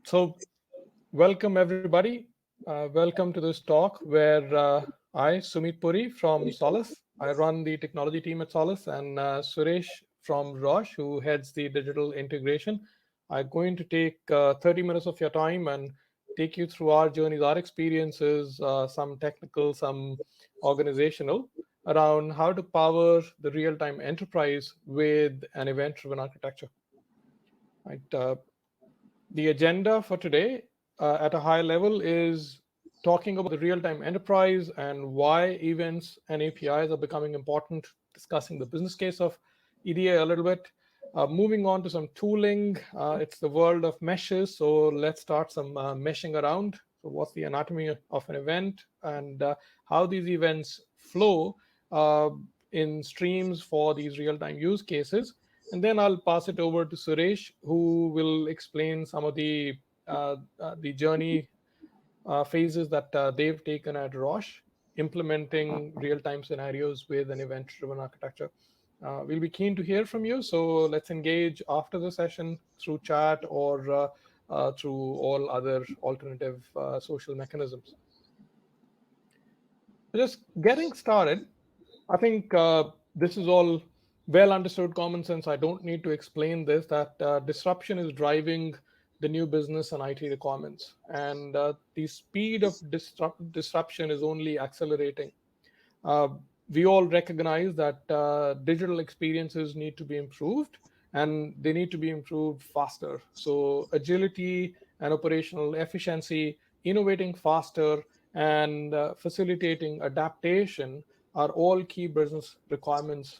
So, welcome everybody. Welcome to this talk where I, Sumeet Puri from Solace, I run the technology team at Solace, and Suresh from Roche, who heads the digital integration, are going to take 30 minutes of your time and take you through our journeys, our experiences, some technical, some organizational, around how to power the real-time enterprise with an event-driven architecture. Right. The agenda for today at a high level is talking about the real-time enterprise and why events and APIs are becoming important, discussing the business case of EDA a little bit. Moving on to some tooling, it's the world of meshes, so let's start some meshing around. So what's the anatomy of an event and how these events flow uh, in streams for these real-time use cases. And then I'll pass it over to Suresh, who will explain some of the journey phases that they've taken at Roche, implementing real-time scenarios with an event-driven architecture. We'll be keen to hear from you, so let's engage after the session through chat or through all other alternative social mechanisms. Just getting started, I think this is all well understood common sense. I don't need to explain this, that disruption is driving the new business and IT requirements. And the speed of disruption is only accelerating. Uh, we all recognize that digital experiences need to be improved and they need to be improved faster. So agility and operational efficiency, innovating faster, and facilitating adaptation are all key business requirements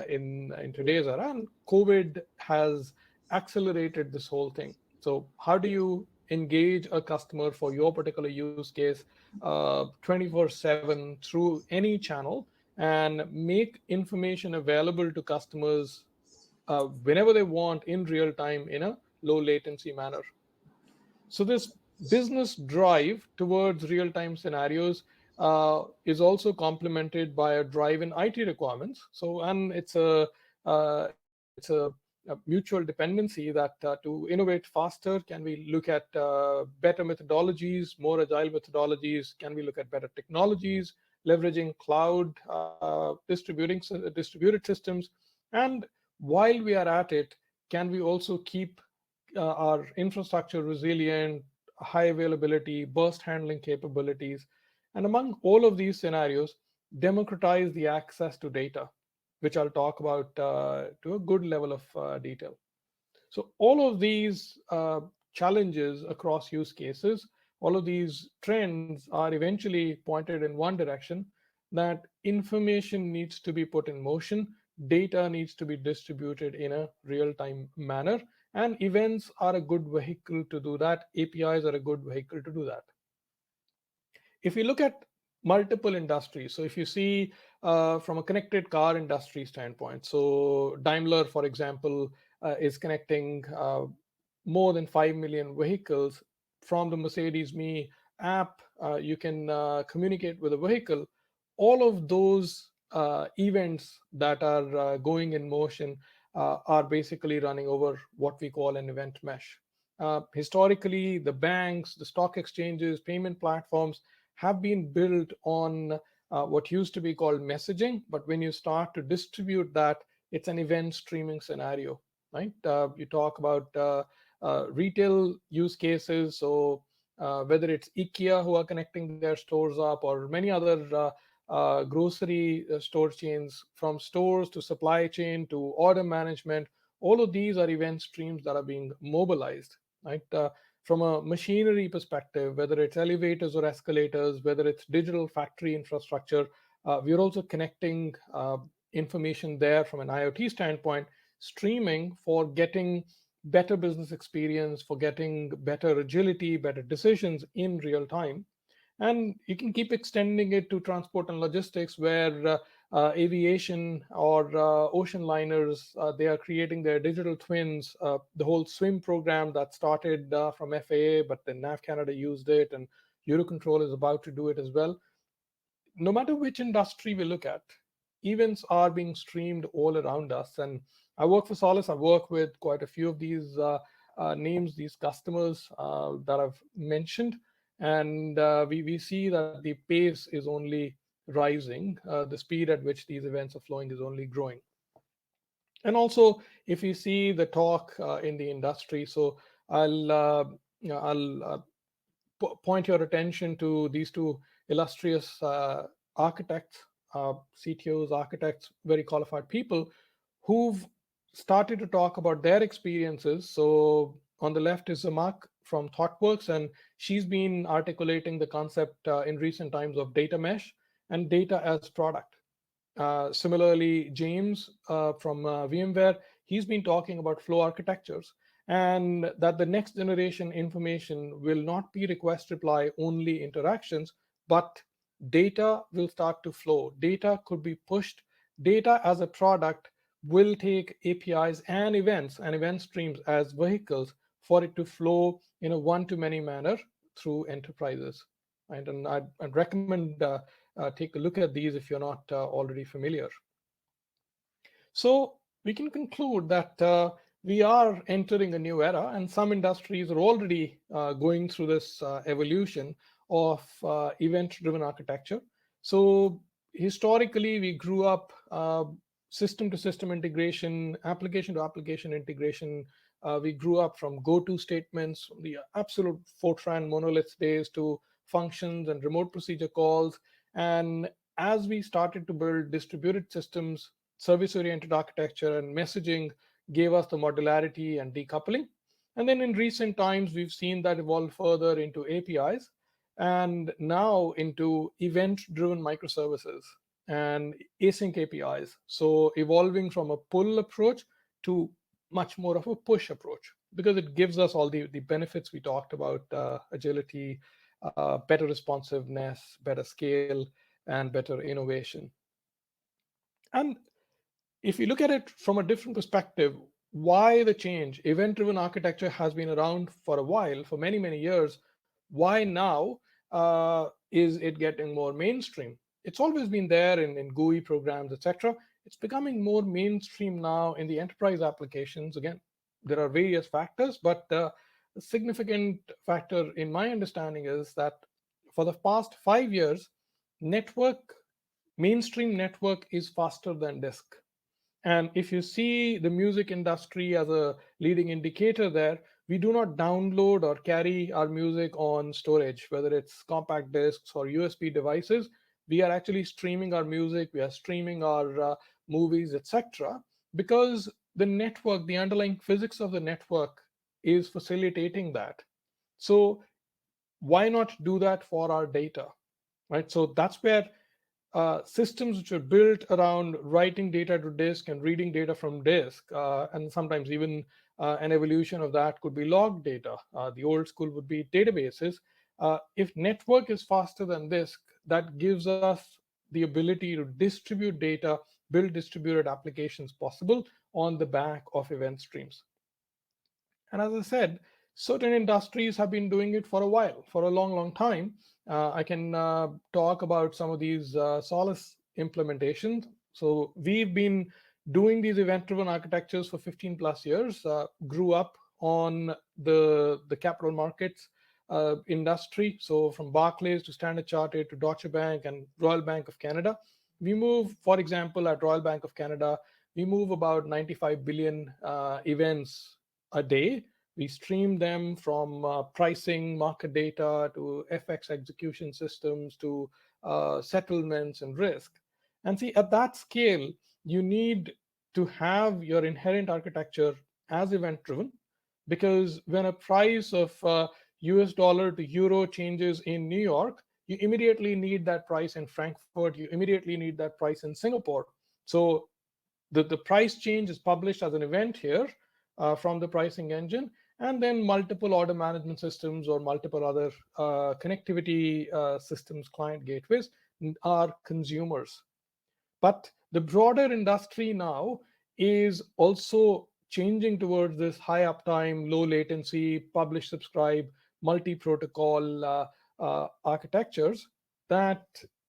in today's era. And COVID has accelerated this whole thing. So how do you engage a customer for your particular use case 24/7 through any channel and make information available to customers whenever they want in real time in a low latency manner? So this business drive towards real-time scenarios is also complemented by a drive in IT requirements. So, and it's a mutual dependency that to innovate faster, can we look at better methodologies, more agile methodologies? Can we look at better technologies, leveraging cloud, distributed systems? And while we are at it, can we also keep our infrastructure resilient, high availability, burst handling capabilities, and among all of these scenarios, democratize the access to data, which I'll talk about to a good level of detail. So all of these challenges across use cases, all of these trends are eventually pointed in one direction, that information needs to be put in motion, data needs to be distributed in a real-time manner, and events are a good vehicle to do that. APIs are a good vehicle to do that. If you look at multiple industries, so if you see from a connected car industry standpoint, so Daimler, for example, is connecting more than 5 million vehicles from the Mercedes Me app. You can communicate with a vehicle. All of those events that are going in motion are basically running over what we call an event mesh. Historically, the banks, the stock exchanges, payment platforms have been built on what used to be called messaging, but when you start to distribute that, it's an event streaming scenario, right? You talk about retail use cases, so whether it's IKEA who are connecting their stores up, or many other grocery store chains, from stores to supply chain to order management, all of these are event streams that are being mobilized, right? From a machinery perspective, whether it's elevators or escalators, whether it's digital factory infrastructure, we're also connecting information there from an IoT standpoint, streaming for getting better business experience, for getting better agility, better decisions in real time. And you can keep extending it to transport and logistics, where aviation or ocean liners, they are creating their digital twins. The whole swim program that started from FAA, but then NAV Canada used it, and Eurocontrol is about to do it as well. No matter which industry we look at, events are being streamed all around us. And I work for Solace. I work with quite a few of these names, these customers that I've mentioned, and we see that the pace is only rising. The speed at which these events are flowing is only growing. And also, if you see the talk in the industry, so I'll point your attention to these two illustrious architects, CTOs, architects, very qualified people who've started to talk about their experiences. So on the left is Zamak from ThoughtWorks, and she's been articulating the concept in recent times of data mesh and data as product. Similarly, James from VMware, he's been talking about flow architectures, and that the next generation information will not be request reply only interactions, but data will start to flow. Data could be pushed. Data as a product will take APIs and event streams as vehicles for it to flow in a one-to-many manner through enterprises. Right? And I'd recommend take a look at these if you're not already familiar. So we can conclude that we are entering a new era, and some industries are already going through this evolution of event-driven architecture. So historically, we grew up system-to-system integration, application-to-application integration. We grew up from go-to statements, the absolute Fortran monolith days, to functions and remote procedure calls. And as we started to build distributed systems, service-oriented architecture and messaging gave us the modularity and decoupling. And then in recent times, we've seen that evolve further into APIs and now into event-driven microservices and async APIs. So evolving from a pull approach to much more of a push approach, because it gives us all the benefits we talked about, agility, better responsiveness, better scale, and better innovation. And if you look at it from a different perspective, why the change? Event-driven architecture has been around for a while, for many, many years. Why now is it getting more mainstream? It's always been there in GUI programs, etc. It's becoming more mainstream now in the enterprise applications. Again, there are various factors, but a significant factor in my understanding is that for the past 5 years, network mainstream network is faster than disk. And if you see the music industry as a leading indicator there, we do not download or carry our music on storage, whether it's compact discs or USB devices. We are actually streaming our music, we are streaming our movies, etc. Because the network, the underlying physics of the network is facilitating that. So why not do that for our data, right? So that's where systems which are built around writing data to disk and reading data from disk, and sometimes even an evolution of that could be log data. The old school would be databases. If network is faster than disk, that gives us the ability to distribute data, build distributed applications possible on the back of event streams. And as I said, certain industries have been doing it for a while, for a long, long time. I can talk about some of these Solace implementations. So we've been doing these event-driven architectures for 15 plus years, grew up on the capital markets industry. So from Barclays to Standard Chartered to Deutsche Bank and Royal Bank of Canada. We move, for example, at Royal Bank of Canada, we move about 95 billion events a day. We stream them from pricing, market data, to FX execution systems, to settlements and risk. And see, at that scale, you need to have your inherent architecture as event driven, because when a price of US dollar to euro changes in New York, you immediately need that price in Frankfurt, you immediately need that price in Singapore. So the price change is published as an event here from the pricing engine, and then multiple order management systems or multiple other connectivity systems, client gateways, are consumers. But the broader industry now is also changing towards this high uptime, low latency, publish, subscribe, multi-protocol architectures that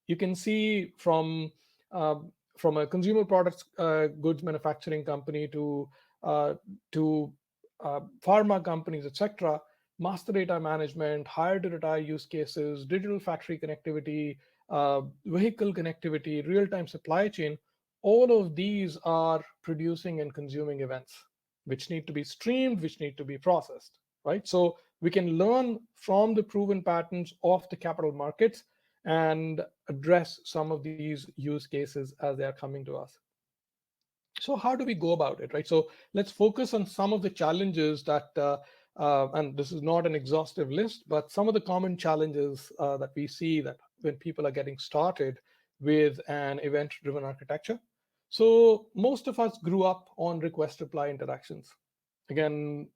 you can see from from a consumer products goods manufacturing company uh, to pharma companies, etc. Master data management, hire to retire use cases, digital factory connectivity, vehicle connectivity, real-time supply chain, all of these are producing and consuming events which need to be streamed, which need to be processed, right? So we can learn from the proven patterns of the capital markets and address some of these use cases as they are coming to us. So how do we go about it, right? So let's focus on some of the challenges that, and this is not an exhaustive list, but some of the common challenges that we see that when people are getting started with an event-driven architecture. So most of us grew up on request reply interactions. Again,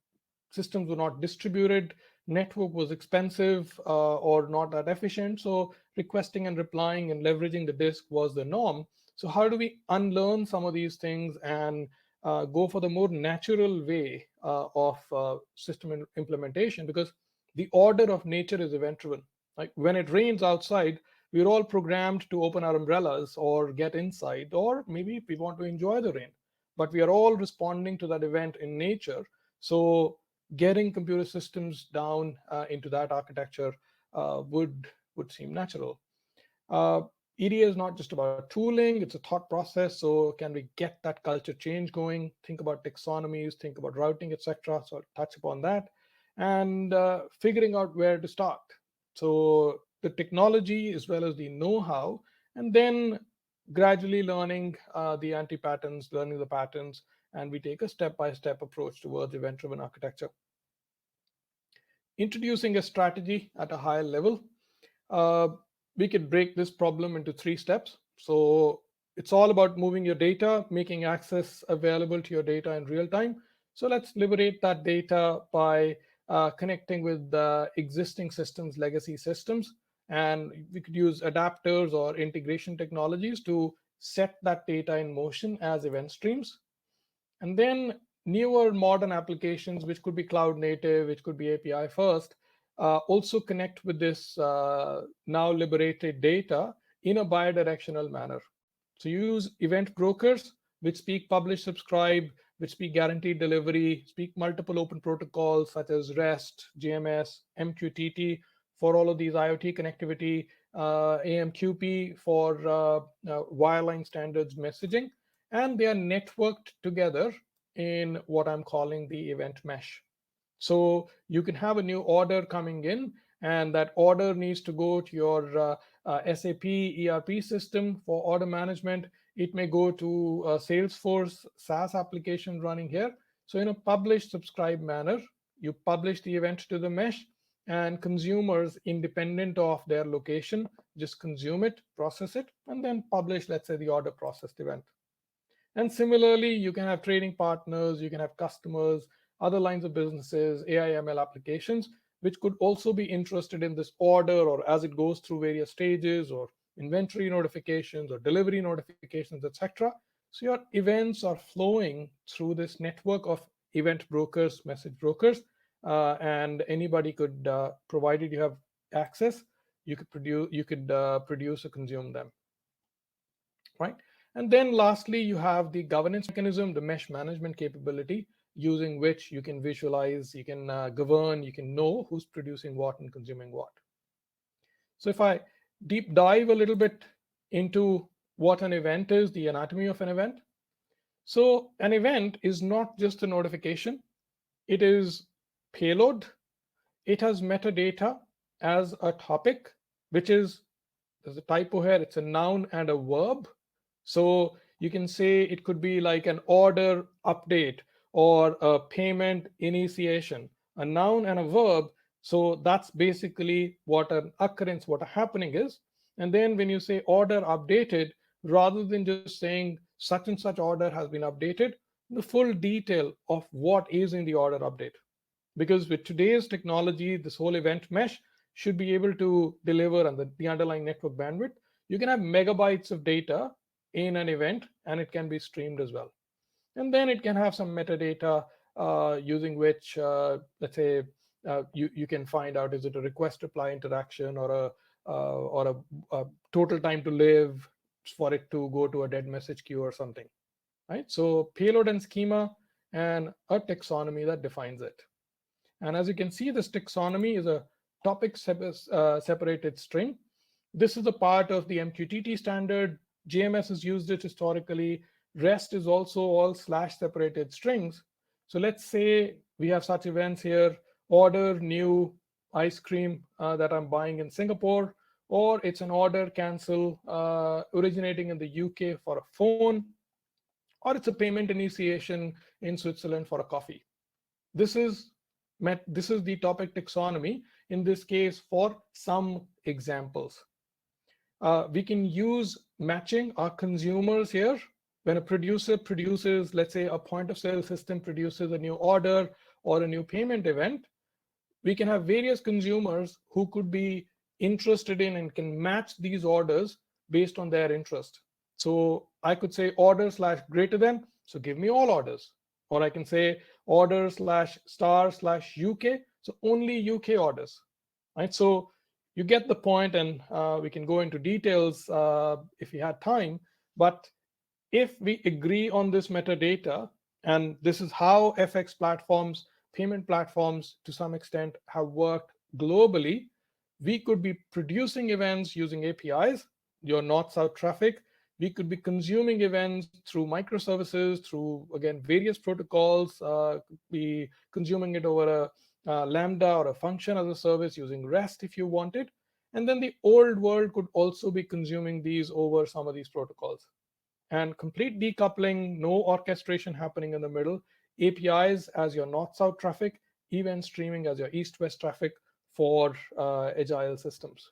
systems were not distributed, network was expensive or not that efficient. So requesting and replying and leveraging the disk was the norm. So how do we unlearn some of these things and go for the more natural way of system implementation? Because the order of nature is event driven. Like when it rains outside, we're all programmed to open our umbrellas or get inside, or maybe we want to enjoy the rain. But we are all responding to that event in nature. So getting computer systems down into that architecture would seem natural. Uh, EDA is not just about tooling, it's a thought process. So can we get that culture change going? Think about taxonomies, think about routing, etc. So I'll touch upon that. And figuring out where to start. So the technology as well as the know-how, and then gradually learning the anti-patterns, learning the patterns, and we take a step-by-step approach towards event-driven architecture. Introducing a strategy at a higher level, uh, we could break this problem into 3 steps. So it's all about moving your data, making access available to your data in real time. So let's liberate that data by connecting with the existing systems, legacy systems. And we could use adapters or integration technologies to set that data in motion as event streams. And then newer modern applications, which could be cloud native, which could be API first, also connect with this now liberated data in a bidirectional manner. So you use event brokers, which speak publish, subscribe, which speak guaranteed delivery, speak multiple open protocols such as REST, GMS, MQTT for all of these IoT connectivity, AMQP for wireline standards messaging, and they are networked together in what I'm calling the event mesh. So you can have a new order coming in, and that order needs to go to your SAP ERP system for order management. It may go to a Salesforce SaaS application running here. So in a publish subscribe manner, you publish the event to the mesh, and consumers, independent of their location, just consume it, process it, and then publish, let's say, the order processed event. And similarly, you can have trading partners, you can have customers, other lines of businesses, AI/ML applications, which could also be interested in this order or as it goes through various stages, or inventory notifications or delivery notifications, etc. So your events are flowing through this network of event brokers, message brokers, and anybody could, provided you have access, you could produce or consume them, right? And then lastly, you have the governance mechanism, the mesh management capability, using which you can visualize, you can govern, you can know who's producing what and consuming what. So if I deep dive a little bit into what an event is, the anatomy of an event. So an event is not just a notification, it is payload, it has metadata as a topic, which is, there's a typo here, it's a noun and a verb. So you can say it could be like an order update or a payment initiation, a noun and a verb. So that's basically what an occurrence, what a happening is. And then when you say order updated, rather than just saying such and such order has been updated, the full detail of what is in the order update. Because with today's technology, this whole event mesh should be able to deliver, and the underlying network bandwidth, you can have megabytes of data in an event, and it can be streamed as well. And then it can have some metadata using which, let's say, you can find out, is it a request reply interaction or a total time to live, for it to go to a dead message queue or something, right? So payload and schema and a taxonomy that defines it. And as you can see, this taxonomy is a separated string. This is a part of the MQTT standard. JMS has used it historically. REST is also all slash separated strings. So let's say we have such events here: order new ice cream that I'm buying in Singapore, or it's an order cancel originating in the UK for a phone, or it's a payment initiation in Switzerland for a coffee. This is this is the topic taxonomy in this case for some examples. We can use matching our consumers here. When a producer produces, let's say a point of sale system produces a new order or a new payment event, we can have various consumers who could be interested in and can match these orders based on their interest. So I could say order slash greater than, so give me all orders. Or I can say order slash star slash UK, so only UK orders, right? So you get the point, and we can go into details if we had time. But if we agree on this metadata, and this is how FX platforms, payment platforms to some extent have worked globally, we could be producing events using APIs, your north-south traffic. We could be consuming events through microservices, through, again, various protocols, be consuming it over a Lambda or a function as a service using REST if you wanted. And then the old world could also be consuming these over some of these protocols. And complete decoupling, no orchestration happening in the middle, APIs as your north-south traffic, event streaming as your east-west traffic for agile systems,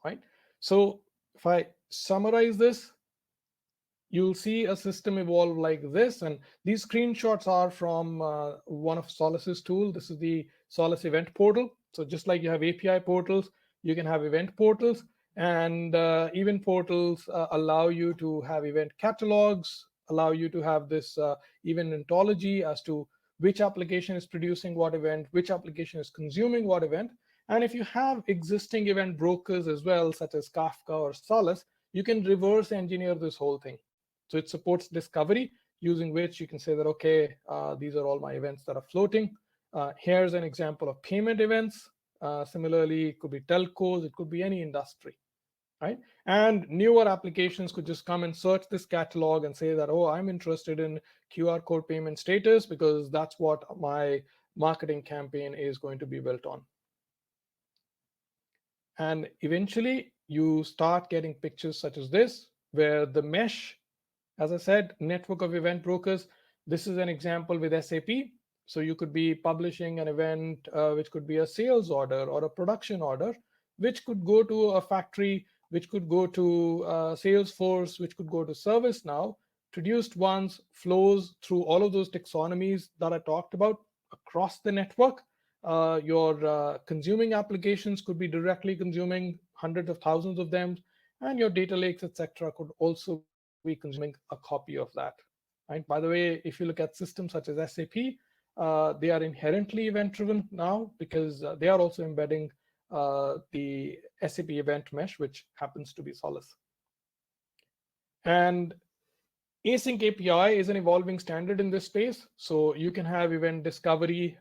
right? So if I summarize this, you'll see a system evolve like this. And these screenshots are from one of Solace's tool. This is the Solace event portal. So just like you have API portals, you can have event portals. And event portals allow you to have event catalogs, allow you to have this event ontology as to which application is producing what event, which application is consuming what event. And if you have existing event brokers as well, such as Kafka or Solace, you can reverse engineer this whole thing. So it supports discovery, using which you can say that, okay, these are all my events that are floating. Here's an example of payment events. Similarly, it could be telcos, it could be any industry, right? And newer applications could just come and search this catalog and say that, oh, I'm interested in QR code payment status because that's what my marketing campaign is going to be built on. And eventually, you start getting pictures such as this, where the mesh, as I said, network of event brokers. This is an example with SAP. So you could be publishing an event, which could be a sales order or a production order, which could go to a factory, which could go to Salesforce, which could go to ServiceNow. Produced once flows through all of those taxonomies that I talked about across the network. Your consuming applications could be directly consuming hundreds of thousands of them, and your data lakes, etc., could also be consuming a copy of that. Right? By the way, if you look at systems such as SAP, they are inherently event-driven now because they are also embedding the SAP event mesh, which happens to be Solace. And async API is an evolving standard in this space. So you can have event discovery,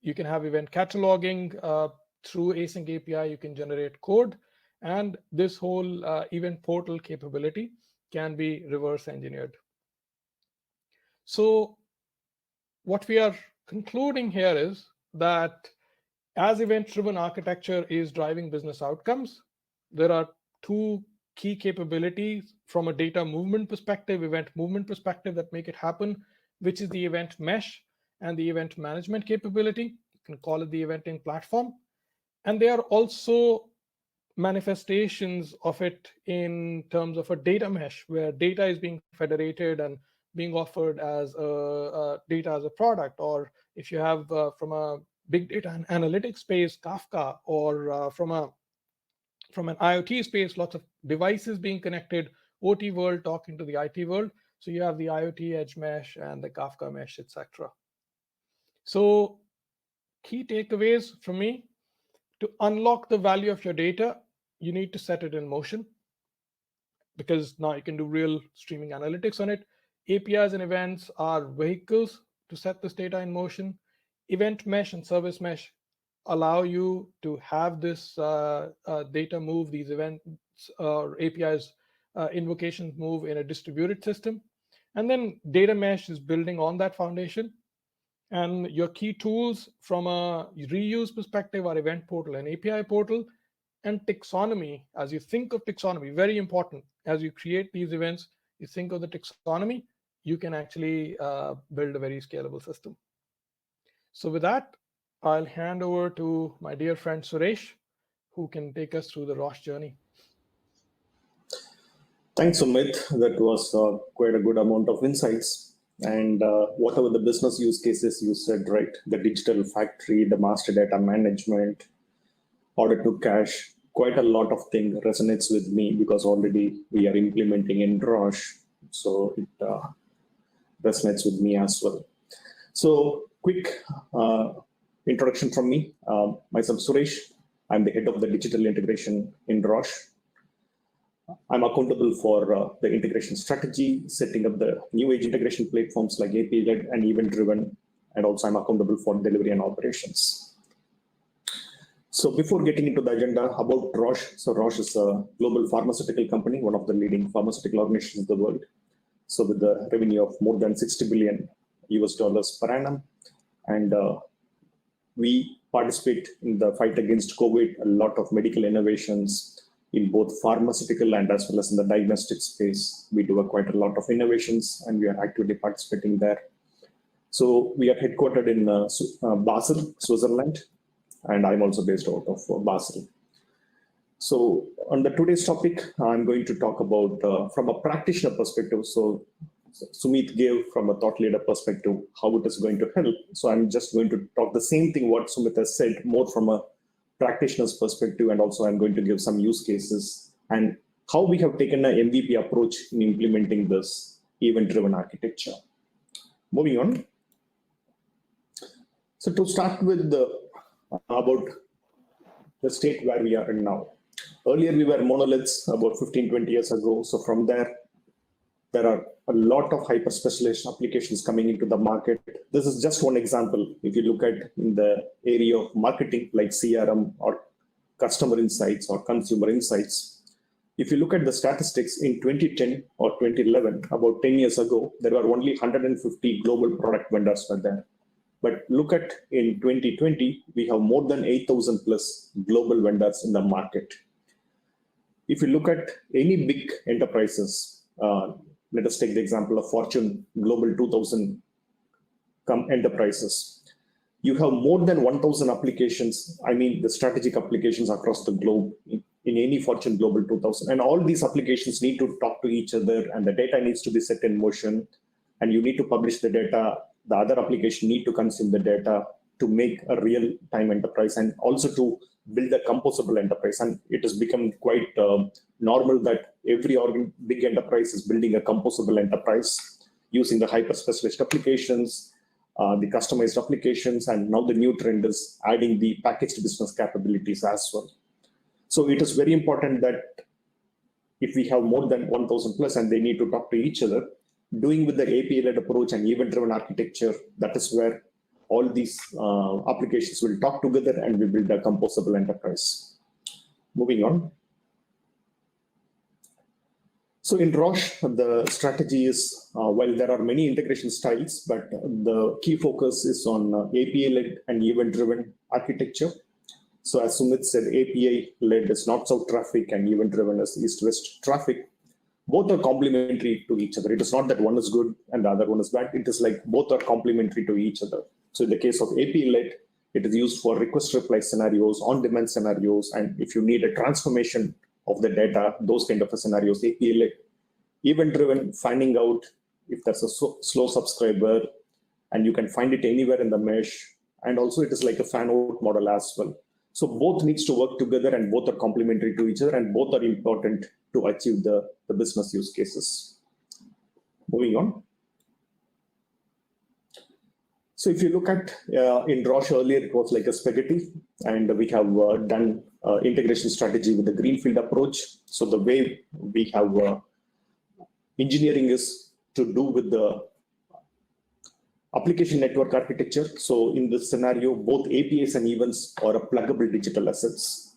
you can have event cataloging through async API. You can generate code, and this whole event portal capability can be reverse engineered. So what we are concluding here is that as event-driven architecture is driving business outcomes, there are two key capabilities from a data movement perspective, event movement perspective, that make it happen, which is the event mesh and the event management capability. You can call it the eventing platform. And they are also manifestations of it in terms of a data mesh, where data is being federated and being offered as data as a product. Or if you have from a big data and analytics space, Kafka, or from an IoT space, lots of devices being connected, OT world talking to the IT world. So you have the IoT edge mesh and the Kafka mesh, etc. So key takeaways from me: to unlock the value of your data, you need to set it in motion. because now you can do real streaming analytics on it. APIs and events are vehicles to set this data in motion. Event mesh and service mesh allow you to have this data move, these events or APIs invocations move in a distributed system. And then data mesh is building on that foundation. And your key tools from a reuse perspective are event portal and API portal. And taxonomy, as you think of taxonomy, very important. As you create these events, you think of the taxonomy, you can actually build a very scalable system. So with that, I'll hand over to my dear friend Suresh, who can take us through the Roche journey. Thanks, Sumit. That was quite a good amount of insights. And whatever the business use cases you said, right? The digital factory, the master data management, order to cash, quite a lot of things resonates with me because already we are implementing in Roche. So it resonates with me as well. So quick introduction from me. Myself, Suresh. I'm the head of the digital integration in Roche. I'm accountable for the integration strategy, setting up the new age integration platforms like API-led and event-driven, and also I'm accountable for delivery and operations. So before getting into the agenda about Roche, so Roche is a global pharmaceutical company, one of the leading pharmaceutical organizations in the world. So with the revenue of more than $60 billion per annum, and we participate in the fight against COVID, a lot of medical innovations in both pharmaceutical and as well as in the diagnostic space. We do quite a lot of innovations and we are actively participating there. So we are headquartered in Basel, Switzerland, and I'm also based out of Basel. So on the today's topic, I'm going to talk about from a practitioner perspective. So Sumeet gave from a thought leader perspective how it is going to help. So I'm just going to talk the same thing what Sumeet has said, more from a practitioner's perspective, and also I'm going to give some use cases and how we have taken an MVP approach in implementing this event-driven architecture. Moving on. So to start with about the state where we are in now. Earlier we were monoliths about 15-20 years ago. So from there are a lot of hyper-specialized applications coming into the market. This is just one example. If you look at in the area of marketing like CRM or customer insights or consumer insights, if you look at the statistics in 2010 or 2011, about 10 years ago, there were only 150 global product vendors were there. But look at in 2020, we have more than 8,000 plus global vendors in the market. If you look at any big enterprises, let us take the example of Fortune Global 2000 enterprises. You have more than 1,000 applications, I mean the strategic applications across the globe in any Fortune Global 2000. And all these applications need to talk to each other and the data needs to be set in motion and you need to publish the data. The other application need to consume the data to make a real-time enterprise and also to build a composable enterprise. And it has become quite normal that every big enterprise is building a composable enterprise using the hyper-specialized applications, the customized applications, and now the new trend is adding the packaged business capabilities as well. So it is very important that if we have more than 1,000 plus and they need to talk to each other, doing with the API-led approach and event-driven architecture, that is where all these applications will talk together and we build a composable enterprise. Moving on. So in Roche, the strategy is, while there are many integration styles, but the key focus is on API-led and event-driven architecture. So as Sumit said, API-led is north-south traffic and event-driven is east-west traffic. Both are complementary to each other. It is not that one is good and the other one is bad. It is like both are complementary to each other. So in the case of API-led, it is used for request reply scenarios, on-demand scenarios, and if you need a transformation of the data, those kind of scenarios, API-led. Event-driven, finding out if there's a slow subscriber, and you can find it anywhere in the mesh. And also it is like a fan-out model as well. So both needs to work together and both are complementary to each other and both are important to achieve the business use cases. Moving on. So if you look at in Roche earlier, it was like a spaghetti, and we have done integration strategy with the greenfield approach. So the way we have engineering is to do with the application network architecture. So in this scenario, both APIs and events are pluggable digital assets.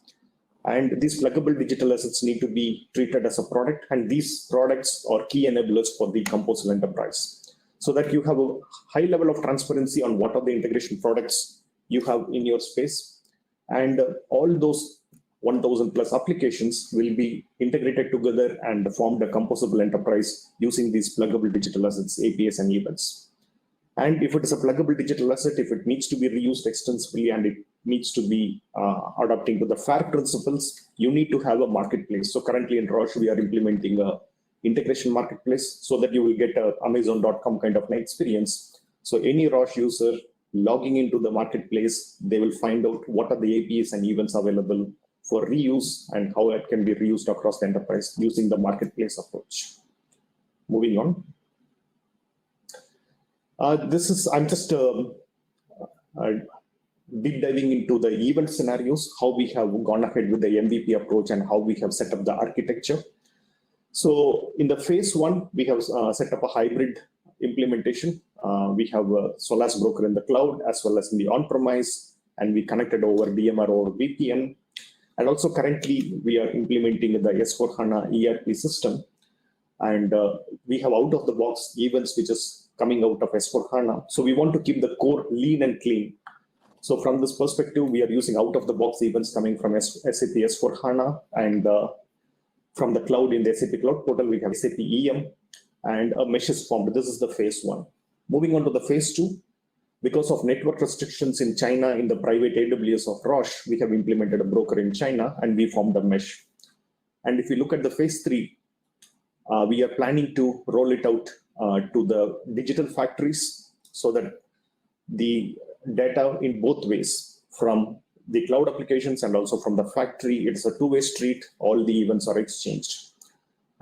And these pluggable digital assets need to be treated as a product. And these products are key enablers for the composable enterprise. So that you have a high level of transparency on what are the integration products you have in your space. And all those 1,000 plus applications will be integrated together and form a composable enterprise using these pluggable digital assets, APIs and events. And if it is a pluggable digital asset, if it needs to be reused extensively and it needs to be adapting to the FAIR principles, you need to have a marketplace. So currently in Roche, we are implementing a integration marketplace so that you will get a Amazon.com kind of an experience. So any Roche user logging into the marketplace, they will find out what are the APIs and events available for reuse and how it can be reused across the enterprise using the marketplace approach. Moving on. I'm just deep diving into the event scenarios, how we have gone ahead with the MVP approach and how we have set up the architecture. So in the phase one, we have set up a hybrid implementation. We have a Solace broker in the cloud as well as in the on-premise, and we connected over DMR or VPN. And also currently we are implementing the S4HANA ERP system. And we have out-of-the-box events which is coming out of S4HANA. So we want to keep the core lean and clean. So from this perspective, we are using out-of-the-box events coming from SAP S4HANA, and from the cloud in the SAP Cloud Portal, we have SAP EM, and a mesh is formed. This is the phase one. Moving on to the phase two, because of network restrictions in China in the private AWS of Roche, we have implemented a broker in China and we formed a mesh. And if you look at the phase three, we are planning to roll it out to the digital factories so that the data in both ways, from the cloud applications and also from the factory, it's a two-way street, all the events are exchanged.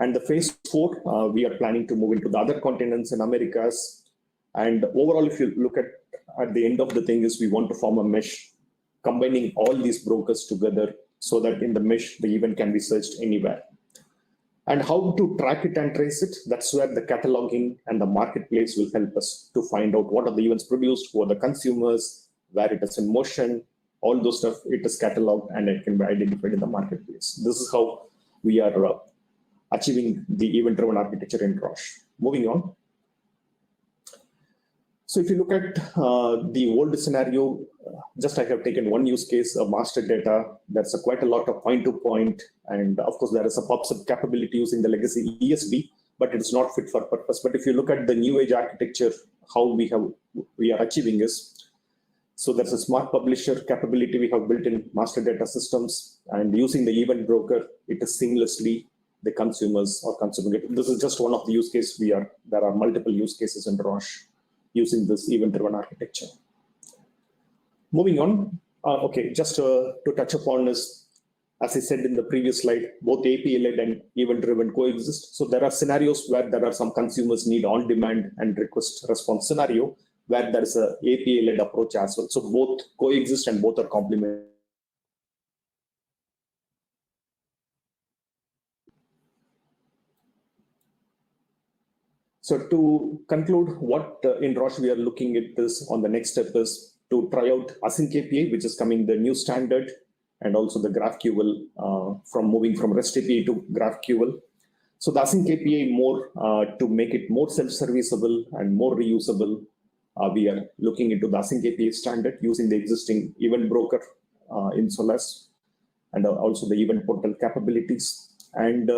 And the phase four, we are planning to move into the other continents in Americas. And overall, if you look at the end of the thing is we want to form a mesh, combining all these brokers together so that in the mesh, the event can be searched anywhere. And how to track it and trace it, that's where the cataloging and the marketplace will help us to find out what are the events produced, who are the consumers, where it is in motion, all those stuff, it is cataloged and it can be identified in the marketplace. This is how we are achieving the event-driven architecture in Roche. Moving on. So if you look at the old scenario, just I have taken one use case, a master data. There's quite a lot of point-to-point, and of course there is a PubSub capability using the legacy ESB, but it's not fit for purpose. But if you look at the new age architecture, how we are achieving is, so there's a smart publisher capability we have built in master data systems, and using the event broker, it is seamlessly the consumers are consuming it. This is just one of the use cases there are multiple use cases in Roche using this event-driven architecture. Moving on, just to touch upon is, as I said in the previous slide, both API-led and event-driven coexist. So there are scenarios where there are some consumers need on-demand and request response scenario where there is a API-led approach as well. So both coexist and both are complementary. So to conclude, what in Roche we are looking at this on the next step is to try out Async API, which is coming the new standard, and also the GraphQL from moving from REST API to GraphQL. So the Async API more to make it more self-serviceable and more reusable. We are looking into the Async API standard using the existing event broker in Solace and also the event portal capabilities. And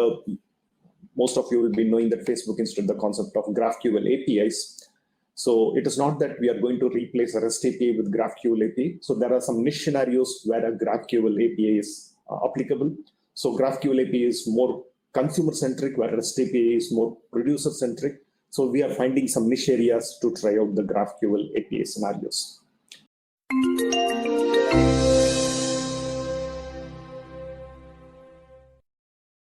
most of you will be knowing that Facebook introduced the concept of GraphQL APIs. So it is not that we are going to replace a REST API with GraphQL API. So there are some niche scenarios where a GraphQL API is applicable. So GraphQL API is more consumer-centric, where REST API is more producer-centric. So we are finding some niche areas to try out the GraphQL API scenarios.